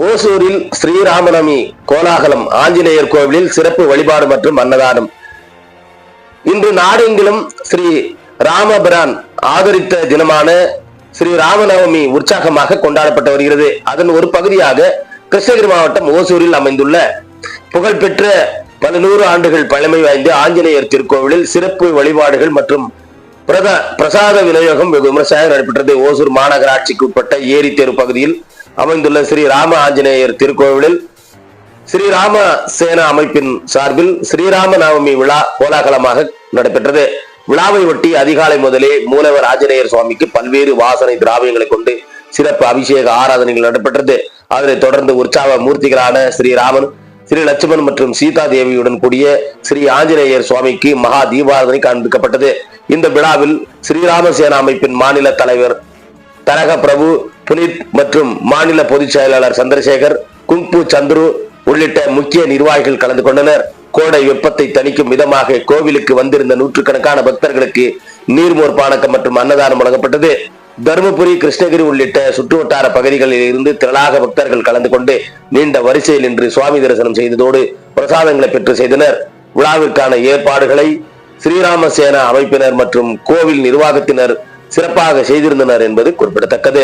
ஓசூரில் ஸ்ரீராமநவமி கோலாகலம். ஆஞ்சநேயர் கோவிலில் சிறப்பு வழிபாடு மற்றும் அன்னதானம். இன்று நாடெங்கிலும் ஸ்ரீ ராமபிரான் ஆதரித்த தினமான ஸ்ரீ ராமநவமி உற்சாகமாக கொண்டாடப்பட்டு வருகிறது. அதன் ஒரு பகுதியாக கிருஷ்ணகிரி மாவட்டம் ஓசூரில் அமைந்துள்ள புகழ்பெற்ற பல நூறு ஆண்டுகள் பழமை வாய்ந்த ஆஞ்சநேயர் திருக்கோவிலில் சிறப்பு வழிபாடுகள் மற்றும் பிரசாத விநியோகம் வெகு விமர்சையாக நடைபெற்றது. ஓசூர் மாநகராட்சிக்கு உட்பட்ட ஏரி தெரு பகுதியில் அமைந்துள்ள ஸ்ரீ ராம ஆஞ்சநேயர் திருக்கோவிலில் ஸ்ரீராம சேனா அமைப்பின் சார்பில் ஸ்ரீராம நவமி விழா கோலாகலமாக நடைபெற்றது. விழாவை ஒட்டி அதிகாலை முதலே மூலவர் ஆஞ்சநேயர் சுவாமிக்கு பல்வேறு வாசனை திராவியங்களை கொண்டு சிறப்பு அபிஷேக ஆராதனைகள் நடைபெற்றது. அதனைத் தொடர்ந்து உற்சாக மூர்த்திகளான ஸ்ரீராமன், ஸ்ரீ லட்சுமணன் மற்றும் சீதா தேவியுடன் கூடிய ஸ்ரீ ஆஞ்சநேயர் சுவாமிக்கு மகா தீபாராதனை காண்பிக்கப்பட்டது. இந்த விழாவில் ஸ்ரீராம சேனா அமைப்பின் மாநில தலைவர் தரக பிரபு, புனித் மற்றும் மாநில பொதுச் செயலாளர் சந்திரசேகர், குங்பு சந்துரு உள்ளிட்ட முக்கிய நிர்வாகிகள் கலந்து கொண்டனர். கோடை வெப்பத்தை தணிக்கும் விதமாக கோவிலுக்கு வந்திருந்த நூற்றுக்கணக்கான பக்தர்களுக்கு நீர்மோர் பானக்கம் மற்றும் அன்னதானம் வழங்கப்பட்டது. தருமபுரி, கிருஷ்ணகிரி உள்ளிட்ட சுற்றுவட்டார பகுதிகளில் இருந்து திரளாக பக்தர்கள் கலந்து கொண்டு நீண்ட வரிசையில் நின்று சுவாமி தரிசனம் செய்ததோடு பிரசாதங்களை பெற்று செய்தனர். விழாவிற்கான ஏற்பாடுகளை ஸ்ரீராம சேனா அமைப்பினர் மற்றும் கோவில் நிர்வாகத்தினர் சிறப்பாக செய்திருந்தனர் என்பது குறிப்பிடத்தக்கது.